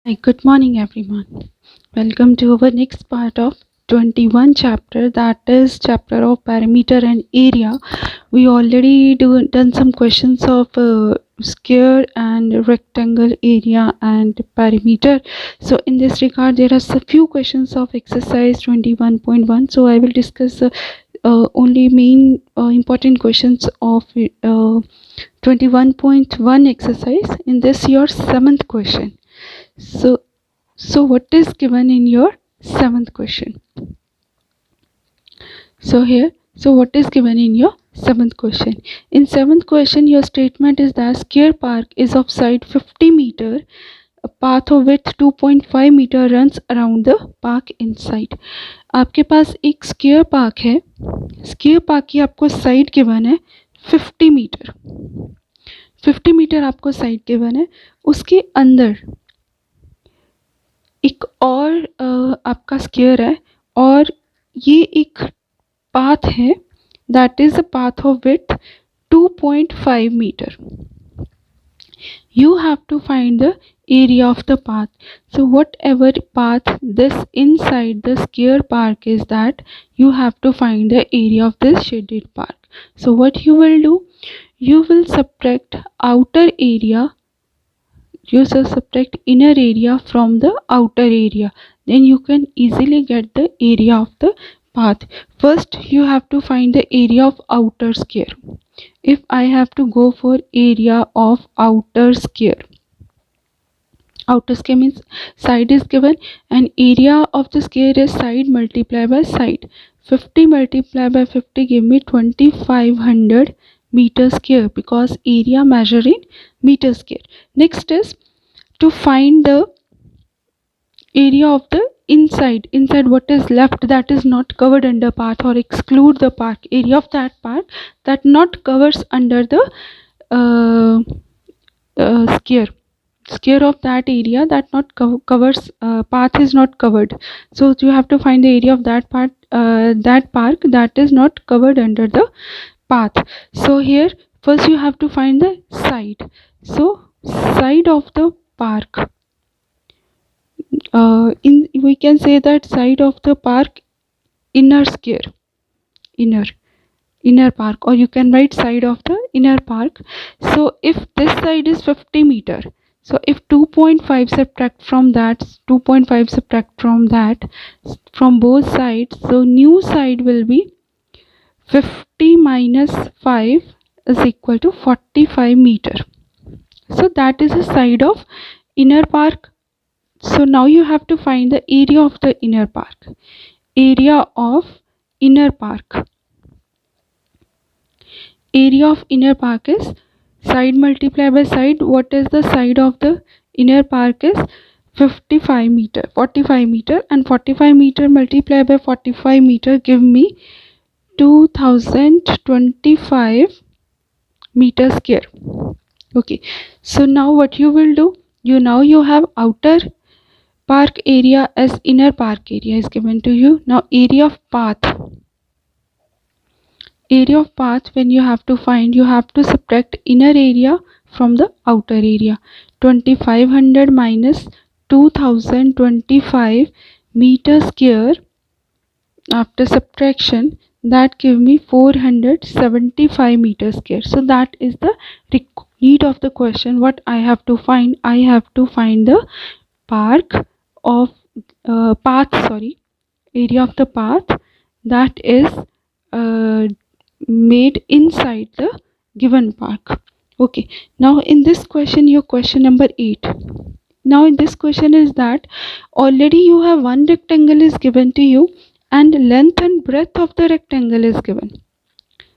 Hi, good morning everyone. Welcome to our next part of 21 chapter, that is chapter of perimeter and area. We already done some questions of square and rectangle, area and perimeter. So in this regard there are a few questions of exercise 21.1. So I will discuss only main important questions of 21.1 exercise in this your 7th question. So what is given in your 7th question? So what is given in your 7th question? In 7th question, your statement is that Square Park is of side 50 meter, a path of width 2.5 meter runs around the park inside. आपके पास एक square park है, square park की आपको side given है 50 metre, 50 metre आपको side given है, उसके अंदर एक और आपका स्क्वायर है और ये एक पाथ है, that is a path of width 2.5 meter. You have to find the area of the path. So whatever path this inside the square park is, that you have to find the area of this shaded park. So what you will do, you will subtract outer area, you subtract inner area from the outer area, then you can easily get the area of the path. First you have to find the area of outer square. If I have to go for area of outer square means side is given and area of the square is side multiplied by side. 50 multiplied by 50 give me 2500 meter square, because area measure in meter square. Next is to find the area of the inside what is left, that is not covered under path, or exclude the park area of that part that not covers under the uh, square of that area that not covers path is not covered. So you have to find the area of that part, that park that is not covered under the path. So here first you have to find the side. So side of the park, we can say that side of the park, inner square, inner park, or you can write side of the inner park. So if this side is 50 meter, so if 2.5 subtract from that, 2.5 subtract from that, from both sides, so new side will be 50 minus 5 is equal to 45 meter. So that is the side of inner park. So now you have to find the area of the inner park. Area of inner park. Area of inner park is side multiplied by side. What is the side of the inner park is 45 meter. 45 meter, and 45 meter multiplied by 45 meter give me 2025 meter square. Okay, so now what you will do, you have outer park area as inner park area is given to you. Now area of path, when you have to find, you have to subtract inner area from the outer area. 2500 minus 2025 meter square, after subtraction that give me 475 meter square. So that is the need of the question. What I have to find, I have to find the park of area of the path that is made inside the given park. Okay, now in this question, your question number 8. Now in this question is that already you have one rectangle is given to you and length and breadth of the rectangle is given.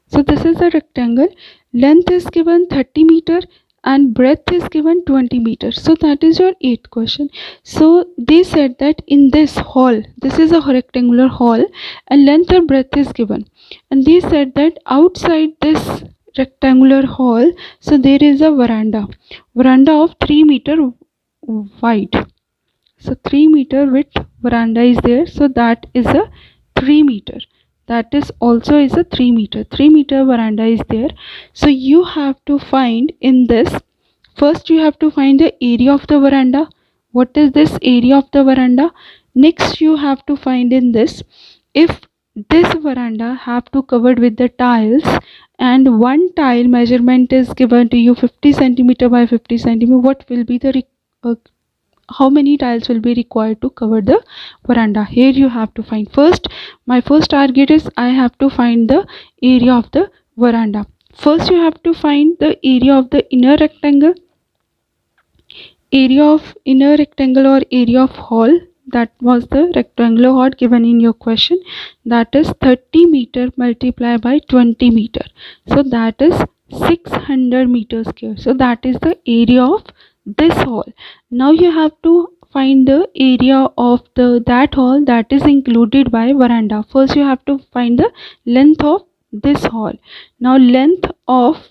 So this is a rectangle, length is given 30 meter and breadth is given 20 meters. So that is your 8th question. So they said that in this hall, this is a rectangular hall and length and breadth is given, and they said that outside this rectangular hall, so there is a veranda of 3 meter wide. So 3 meter width veranda is there, so that is a 3 meter, that is also is a 3 meter veranda is there. So you have to find in this, first you have to find the area of the veranda. What is this area of the veranda? Next you have to find in this, if this veranda have to covered with the tiles and one tile measurement is given to you 50 centimeter by 50 centimeter, what will be the how many tiles will be required to cover the veranda? Here you have to find. First, my first target is I have to find the area of the veranda. First you have to find the area of the inner rectangle, area of inner rectangle or area of hall. That was the rectangular hall given in your question. That is 30 meter multiplied by 20 meter, so that is 600 meters square. So that is the area of this hall. Now you have to find the area of that hall that is included by veranda. First you have to find the length of this hall. Now length of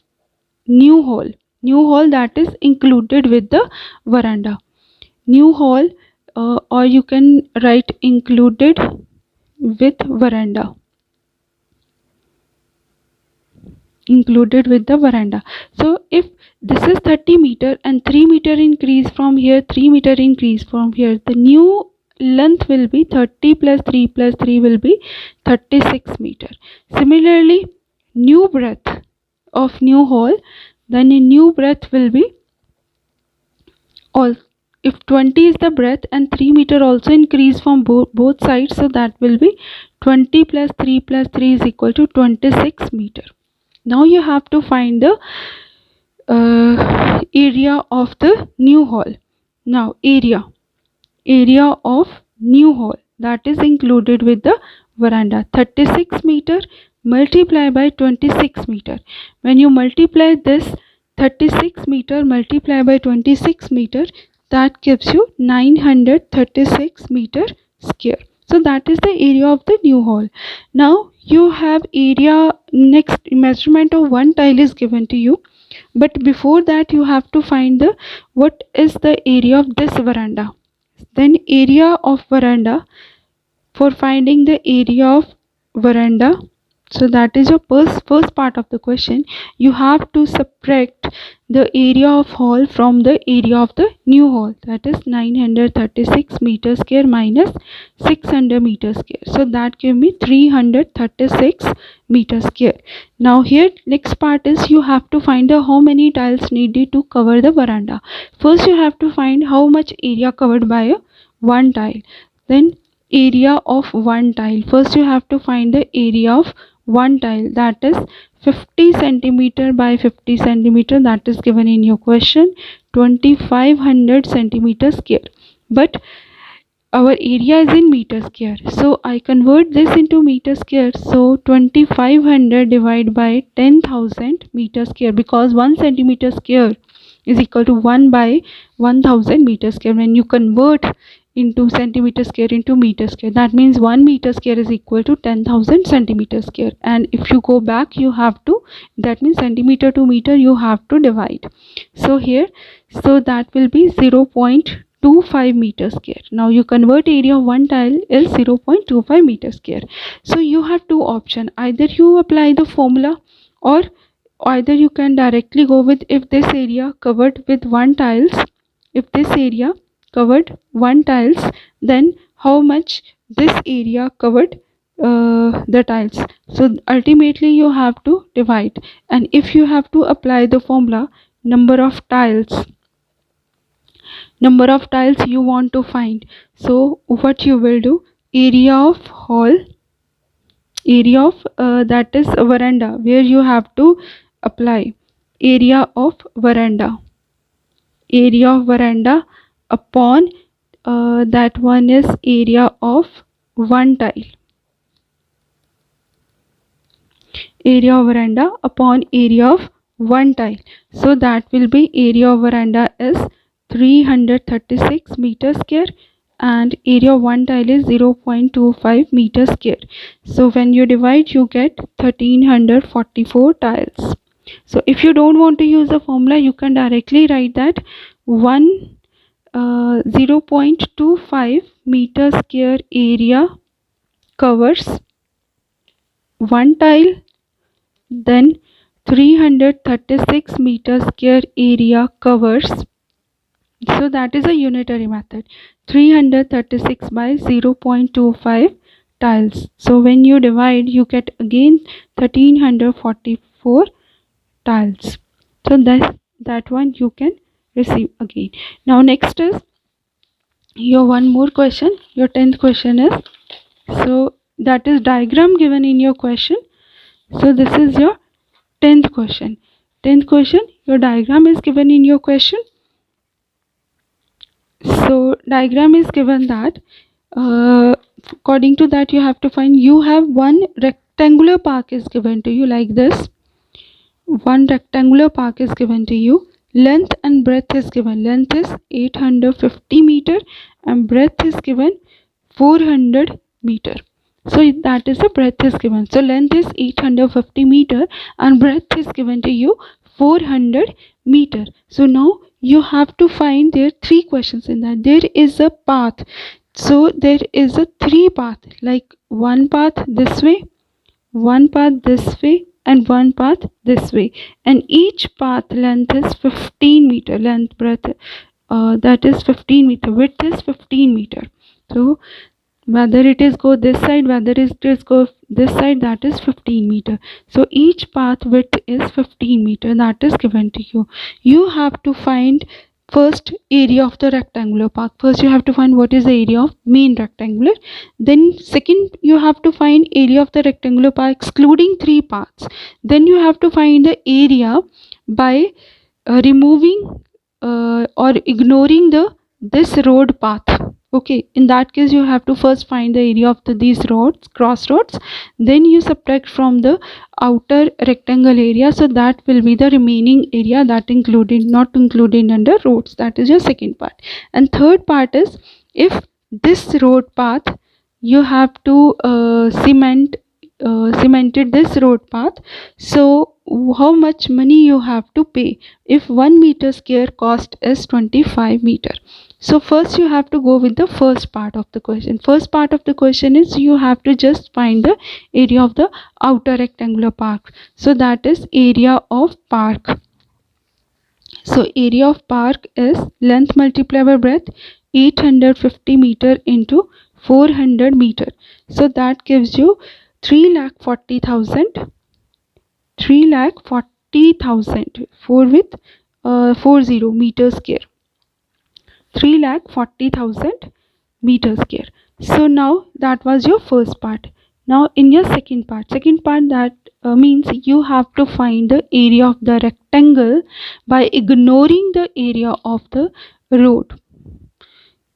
new hall that is included with the veranda. New hall, or you can write included with veranda, included with the veranda. So if this is 30 meter and 3 meter increase from here, 3 meter increase from here, the new length will be 30 plus 3 plus 3 will be 36 meter. Similarly, new breadth of new hall, then a new breadth will be, all, if 20 is the breadth and 3 meter also increase from both sides, so that will be 20 plus 3 plus 3 is equal to 26 meter. Now you have to find the area of the new hall. Now area of new hall that is included with the veranda, 36 meter multiplied by 26 meter. When you multiply this 36 meter multiplied by 26 meter, that gives you 936 meter square. So that is the area of the new hall. Now you have area, next measurement of one tile is given to you, but before that you have to find the what is the area of this veranda. Then area of veranda, for finding the area of veranda, so that is your first part of the question. You have to subtract the area of hall from the area of the new hall, that is 936 meter square minus 600 meter square. So that give me 336 meter square. Now here next part is you have to find out how many tiles needed to cover the veranda. First you have to find how much area covered by a one tile. Then area of one tile. First you have to find the area of one tile, that is 50 centimeter by 50 centimeter, that is given in your question, 2500 centimeter square. But our area is in meter square, so I convert this into meter square. So 2500 divided by 10,000 meter square, because 1 centimeter square is equal to 1 by 1000 meter square. When you convert into centimeter square into meter square, that means 1 meter square is equal to 10,000 centimeter square. And if you go back, you have to, that means centimeter to meter you have to divide. So here, so that will be 0.25 meter square. Now you convert area of one tile is 0.25 meter square. So you have two options, either you apply the formula, or either you can directly go with, if this area covered with one tiles, if this area covered one tiles, then how much this area covered the tiles. So ultimately you have to divide, and if you have to apply the formula, number of tiles you want to find, so what you will do, area of hall, area of that is veranda, where you have to apply area of veranda, upon that one is area of one tile, area of veranda upon area of one tile. So that will be area of veranda is 336 meter square and area of one tile is 0.25 meter square. So when you divide, you get 1344 tiles. So if you don't want to use the formula, you can directly write that 0.25 meter square area covers one tile, then 336 meter square area covers So that is a unitary method. 336 by 0.25 tiles. So when you divide, you get again 1344 tiles. So that one you can receive again. Now next is your one more question. Your 10th question is, so that is diagram given in your question. So this is your 10th question. 10th question, your diagram is given in your question. So diagram is given that according to that you have to find, you have one rectangular park is given to you like this. One rectangular park is given to you. Length and breadth is given. Length is 850 meter and breadth is given 400 meter. So that is the breadth is given. So length is 850 meter and breadth is given to you 400 meter. So now you have to find, there three questions in that. There is a path. So there is a three path, like one path this way, one path this way and one path this way, and each path length is 15 meter, length breadth that is 15 meter, width is 15 meter. So whether it is go this side, whether it is go this side, that is 15 meter. So each path width is 15 meter, that is given to you. You have to find first area of the rectangular park. First you have to find what is the area of main rectangular, then second you have to find area of the rectangular park excluding three paths, then you have to find the area by removing or ignoring this road path. Okay, in that case you have to first find the area of these roads, crossroads, then you subtract from the outer rectangle area, so that will be the remaining area that included, not included under roads. That is your second part. And third part is, if this road path you have to cemented this road path, so how much money you have to pay if 1 meter square cost is 25 meter. So first you have to go with the first part of the question. First part of the question is, you have to just find the area of the outer rectangular park. So that is area of park. So area of park is length multiplied by breadth, 850 meter into 400 meter. So that gives you 3,40,000. 3,40,000 4 with 40 meter square. 3,40,000 meter square. So now that was your first part. Now in your second part that means you have to find the area of the rectangle by ignoring the area of the road.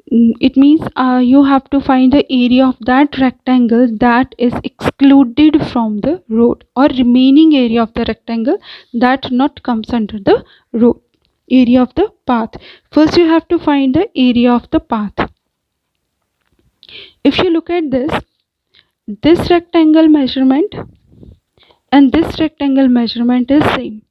It means you have to find the area of that rectangle that is excluded from the road, or remaining area of the rectangle that not comes under the road, area of the path. First you have to find the area of the path. If you look at this rectangle measurement and this rectangle measurement is same.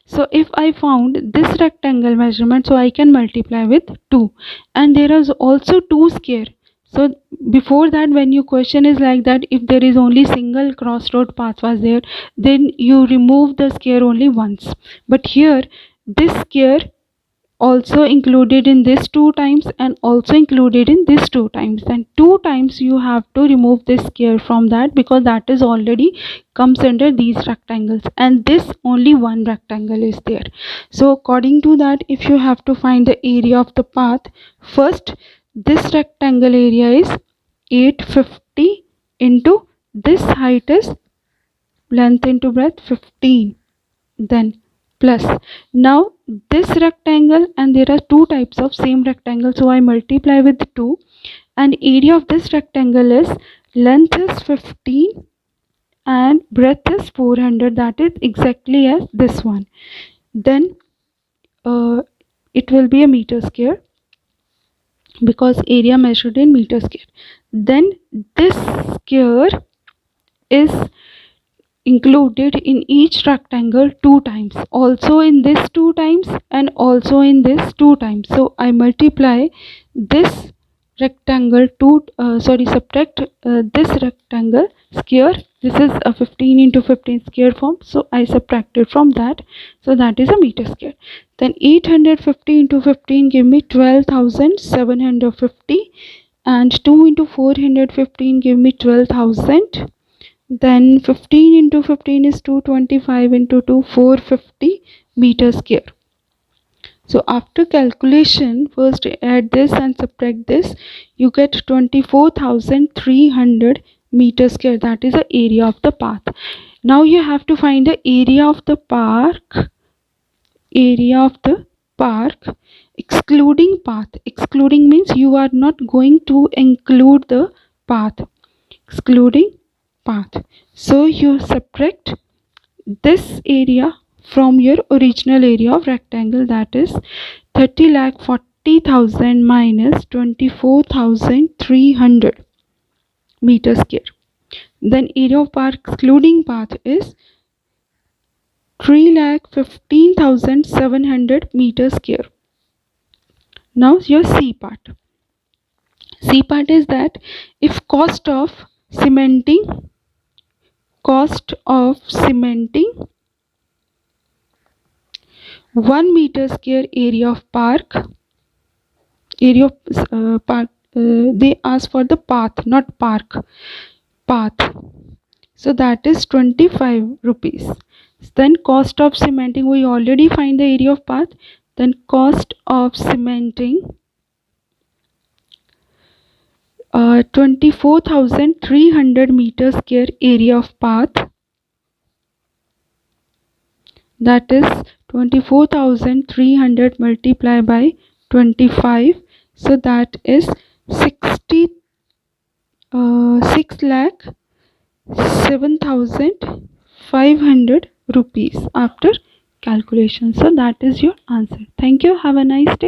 So if I found this rectangle measurement, so I can multiply with 2, and there is also 2 square. So before that, when your question is like that, if there is only single crossroad path was there, then you remove the square only once. But here this square also included in this 2 times and also included in this 2 times, and 2 times you have to remove this square from that, because that is already comes under these rectangles, and this only one rectangle is there. So according to that, if you have to find the area of the path, first this rectangle area is 850 into this height is length into breadth 15, then plus. Now this rectangle, and there are two types of same rectangle, so I multiply with 2, and area of this rectangle is length is 15 and breadth is 400, that is exactly as this one. Then it will be a meter square, because area measured in meter square. Then this square is included in each rectangle 2 times, also in this 2 times and also in this 2 times. So I multiply this rectangle subtract this rectangle square This is a 15 into 15 square form, so I subtracted from that, so that is a meter square. Then 850 into 15 give me 12,750, and 2 into 415 give me 12,000. Then 15 into 15 is 225 into 2 450 meter square. So after calculation, first add this and subtract this, you get 24,300 meter square. That is the area of the path. Now you have to find the area of the park, excluding path. Excluding means you are not going to include the path, excluding path. So you subtract this area from your original area of rectangle, that is 30,40,000 minus 24,300 meter square. Then area of park excluding path is 3,15,700 meter square. Now your C part. C part is that if cost of cementing 1 meter square area of park, they ask for the path, not park, path. So that is 25 rupees. Then cost of cementing, we already find the area of path. Then cost of cementing 24,300 meter square area of path, that is 24,300 multiplied by 25, so that is 6,07,500 rupees after calculation. So that is your answer. Thank you. Have a nice day.